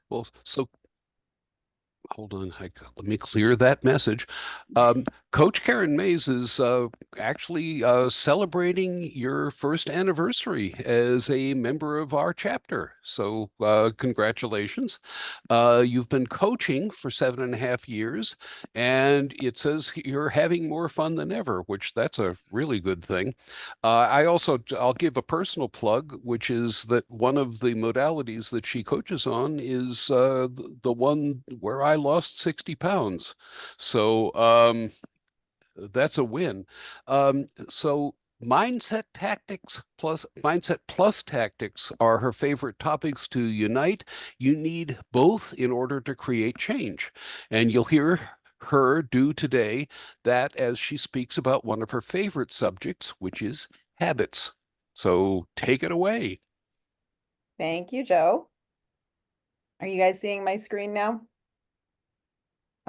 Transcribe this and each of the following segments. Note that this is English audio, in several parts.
Well, so hold on, let me clear that message. Coach Karen Mays is actually celebrating your first anniversary as a member of our chapter. So, congratulations. You've been coaching for 7.5 years, and it says you're having more fun than ever, which that's a really good thing. I'll give a personal plug, which is that one of the modalities that she coaches on is the one where I lost 60 pounds. So that's a win. So mindset plus tactics are her favorite topics to unite. You need both in order to create change. And you'll hear her do today that as she speaks about one of her favorite subjects, which is habits. So take it away. Thank you, Joe. Are you guys seeing my screen now?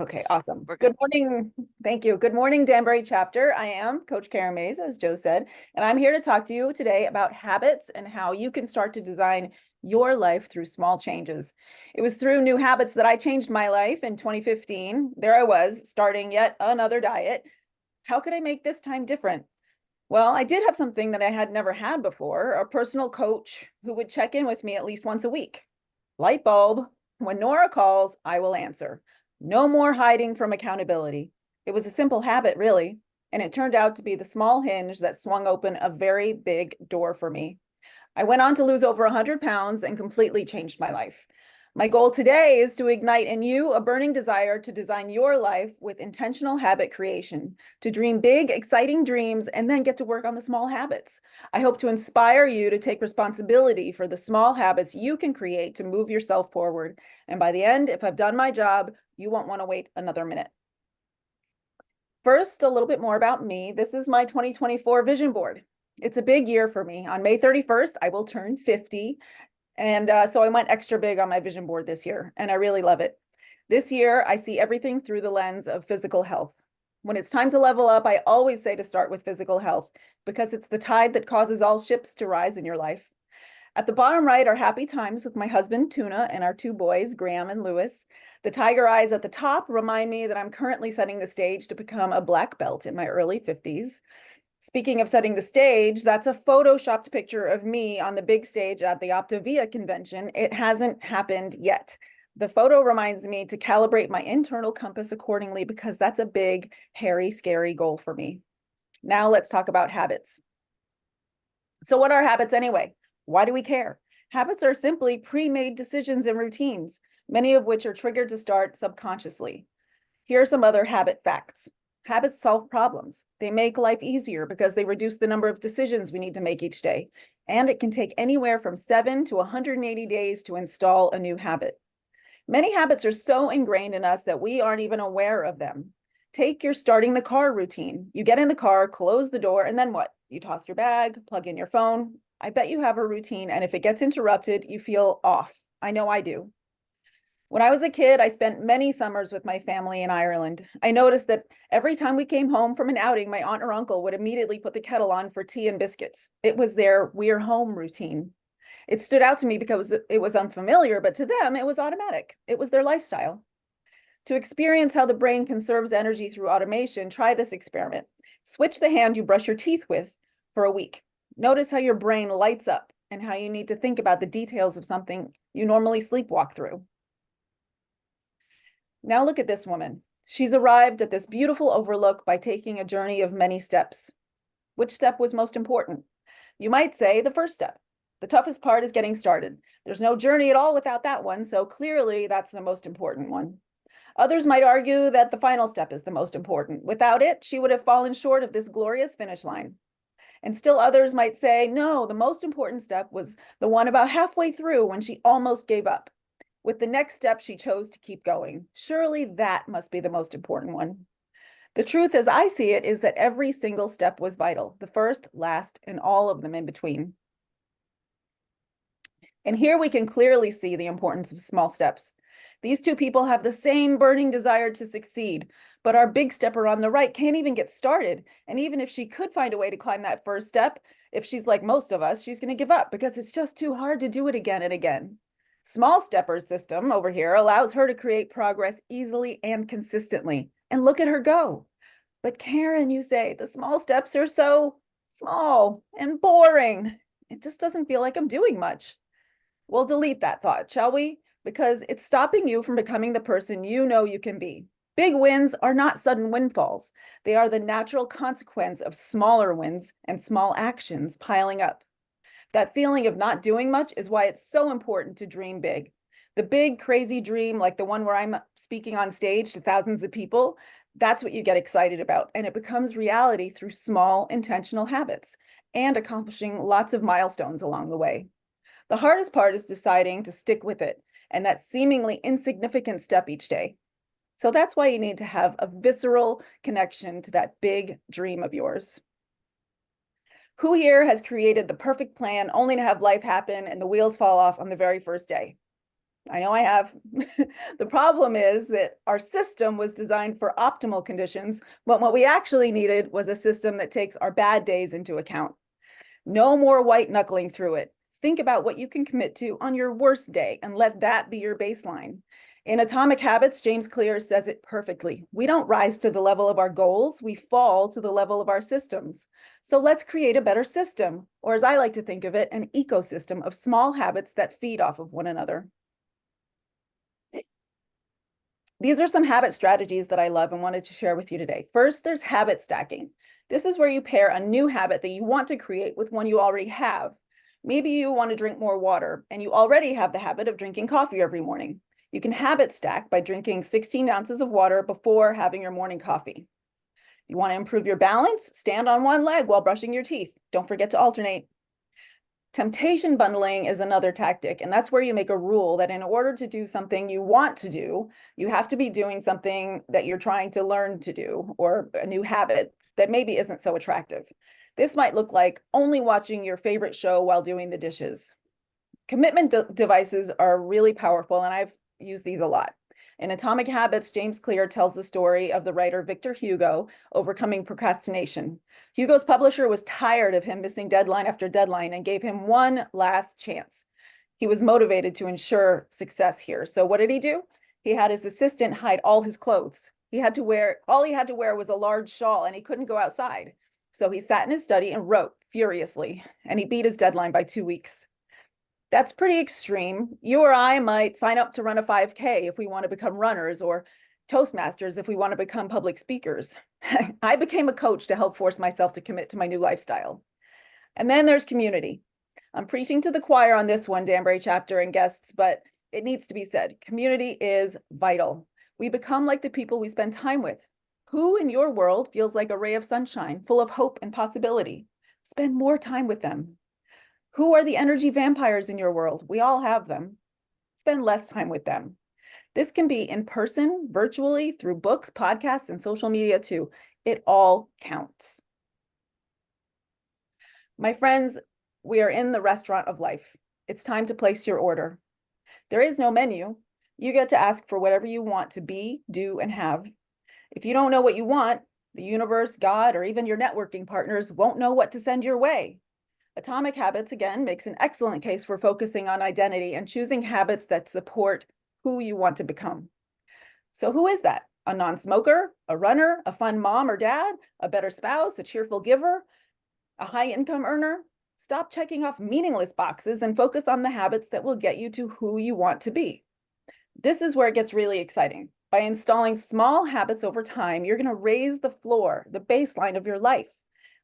Okay, Yes, awesome. we're good. Good morning. Thank you. Good morning, Danbury chapter. I am Coach Karen Mays, as Joe said, and I'm here to talk to you today about habits and how you can start to design your life through small changes. It was through new habits that I changed my life in 2015. There I was, starting yet another diet. How could I make this time different? Well, I did have something that I had never had before, a personal coach who would check in with me at least once a week. Light bulb. When Nora calls, I will answer. No more hiding from accountability. It was a simple habit, really, and it turned out to be the small hinge that swung open a very big door for me. I went on to lose over 100 pounds and completely changed my life. My goal today is to ignite in you a burning desire to design your life with intentional habit creation, to dream big, exciting dreams, and then get to work on the small habits. I hope to inspire you to take responsibility for the small habits you can create to move yourself forward. And by the end, if I've done my job, you won't want to wait another minute. First, a little bit more about me. This is my 2024 vision board. It's a big year for me. On May 31st, I will turn 50. And so I went extra big on my vision board this year, and I really love it. This year, I see everything through the lens of physical health. When it's time to level up, I always say to start with physical health because it's the tide that causes all ships to rise in your life. At the bottom right are happy times with my husband, Tuna, and our two boys, Graham and Lewis. The tiger eyes at the top remind me that I'm currently setting the stage to become a black belt in my early 50s. Speaking of setting the stage, that's a photoshopped picture of me on the big stage at the Optavia convention. It hasn't happened yet. The photo reminds me to calibrate my internal compass accordingly because that's a big, hairy, scary goal for me. Now let's talk about habits. So, what are habits anyway? Why do we care? Habits are simply pre-made decisions and routines, many of which are triggered to start subconsciously. Here are some other habit facts. Habits solve problems. They make life easier because they reduce the number of decisions we need to make each day. And it can take anywhere from 7 to 180 days to install a new habit. Many habits are so ingrained in us that we aren't even aware of them. Take your starting the car routine. You get in the car, close the door, and then what? You toss your bag, plug in your phone. I bet you have a routine, and if it gets interrupted, you feel off. I know I do. When I was a kid, I spent many summers with my family in Ireland. I noticed that every time we came home from an outing, my aunt or uncle would immediately put the kettle on for tea and biscuits. It was their we're home routine. It stood out to me because it was unfamiliar, but to them, it was automatic. It was their lifestyle. To experience how the brain conserves energy through automation, try this experiment. Switch the hand you brush your teeth with for a week. Notice how your brain lights up and how you need to think about the details of something you normally sleepwalk through. Now look at this woman. She's arrived at this beautiful overlook by taking a journey of many steps. Which step was most important? You might say the first step. The toughest part is getting started. There's no journey at all without that one, so clearly that's the most important one. Others might argue that the final step is the most important. Without it, she would have fallen short of this glorious finish line. And still others might say, no, the most important step was the one about halfway through when she almost gave up. With the next step, she chose to keep going. Surely that must be the most important one. The truth, as I see it, is that every single step was vital, the first, last, and all of them in between. And here we can clearly see the importance of small steps. These two people have the same burning desire to succeed, but our big stepper on the right can't even get started. And even if she could find a way to climb that first step, if she's like most of us, she's going to give up because it's just too hard to do it again and again. Small Stepper's system over here allows her to create progress easily and consistently. And look at her go. But Karen, you say, the small steps are so small and boring. It just doesn't feel like I'm doing much. We'll delete that thought, shall we? Because it's stopping you from becoming the person you know you can be. Big wins are not sudden windfalls. They are the natural consequence of smaller wins and small actions piling up. That feeling of not doing much is why it's so important to dream big. The big, crazy dream, like the one where I'm speaking on stage to thousands of people, that's what you get excited about. And it becomes reality through small, intentional habits and accomplishing lots of milestones along the way. The hardest part is deciding to stick with it and that seemingly insignificant step each day. So that's why you need to have a visceral connection to that big dream of yours. Who here has created the perfect plan only to have life happen and the wheels fall off on the very first day? I know I have. The problem is that our system was designed for optimal conditions, but what we actually needed was a system that takes our bad days into account. No more white knuckling through it. Think about what you can commit to on your worst day and let that be your baseline. In Atomic Habits, James Clear says it perfectly. We don't rise to the level of our goals, we fall to the level of our systems. So let's create a better system, or as I like to think of it, an ecosystem of small habits that feed off of one another. These are some habit strategies that I love and wanted to share with you today. First, there's habit stacking. This is where you pair a new habit that you want to create with one you already have. Maybe you want to drink more water and you already have the habit of drinking coffee every morning. You can habit stack by drinking 16 ounces of water before having your morning coffee. You want to improve your balance? Stand on one leg while brushing your teeth. Don't forget to alternate. Temptation bundling is another tactic, and that's where you make a rule that in order to do something you want to do, you have to be doing something that you're trying to learn to do, or a new habit that maybe isn't so attractive. This might look like only watching your favorite show while doing the dishes. Commitment devices are really powerful, and I've used these a lot. In Atomic Habits, James Clear tells the story of the writer Victor Hugo overcoming procrastination. Hugo's publisher was tired of him missing deadline after deadline and gave him one last chance. He was motivated to ensure success here. So what did he do? He had his assistant hide all his clothes. All he had to wear was a large shawl and he couldn't go outside. So he sat in his study and wrote furiously, and he beat his deadline by 2 weeks. That's pretty extreme. You or I might sign up to run a 5K if we want to become runners, or Toastmasters if we want to become public speakers. I became a coach to help force myself to commit to my new lifestyle. And then there's community. I'm preaching to the choir on this one, Danbury chapter and guests, but it needs to be said. Community is vital. We become like the people we spend time with. Who in your world feels like a ray of sunshine, full of hope and possibility? Spend more time with them. Who are the energy vampires in your world? We all have them. Spend less time with them. This can be in person, virtually, through books, podcasts, and social media too. It all counts. My friends, we are in the restaurant of life. It's time to place your order. There is no menu. You get to ask for whatever you want to be, do, and have. If you don't know what you want, the universe, God, or even your networking partners won't know what to send your way. Atomic Habits, again, makes an excellent case for focusing on identity and choosing habits that support who you want to become. So who is that? A non-smoker, a runner, a fun mom or dad, a better spouse, a cheerful giver, a high-income earner? Stop checking off meaningless boxes and focus on the habits that will get you to who you want to be. This is where it gets really exciting. By installing small habits over time, you're going to raise the floor, the baseline of your life.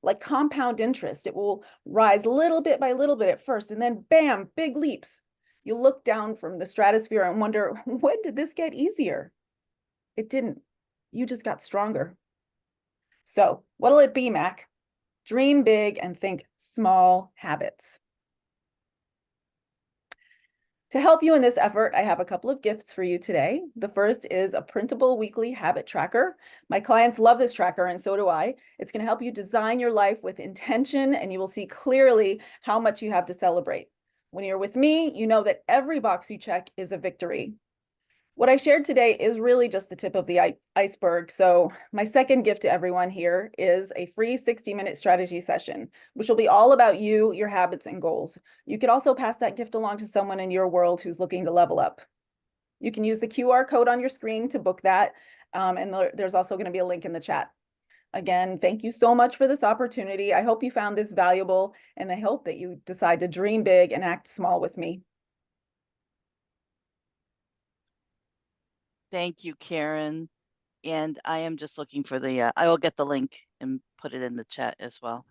Like compound interest, it will rise little bit by little bit at first, and then bam, big leaps. You look down from the stratosphere and wonder, when did this get easier? It didn't. You just got stronger. So what'll it be, Mac? Dream big and think small habits. To help you in this effort, I have a couple of gifts for you today. The first is a printable weekly habit tracker. My clients love this tracker, and so do I. It's going to help you design your life with intention, and you will see clearly how much you have to celebrate. When you're with me, you know that every box you check is a victory. What I shared today is really just the tip of the iceberg. So my second gift to everyone here is a free 60-minute strategy session, which will be all about you, your habits, and goals. You could also pass that gift along to someone in your world who's looking to level up. You can use the QR code on your screen to book that. And there's also going to be a link in the chat. Again, thank you so much for this opportunity. I hope you found this valuable, and I hope that you decide to dream big and act small with me. Thank you, Karen. And I am just looking for the, I will get the link and put it in the chat as well.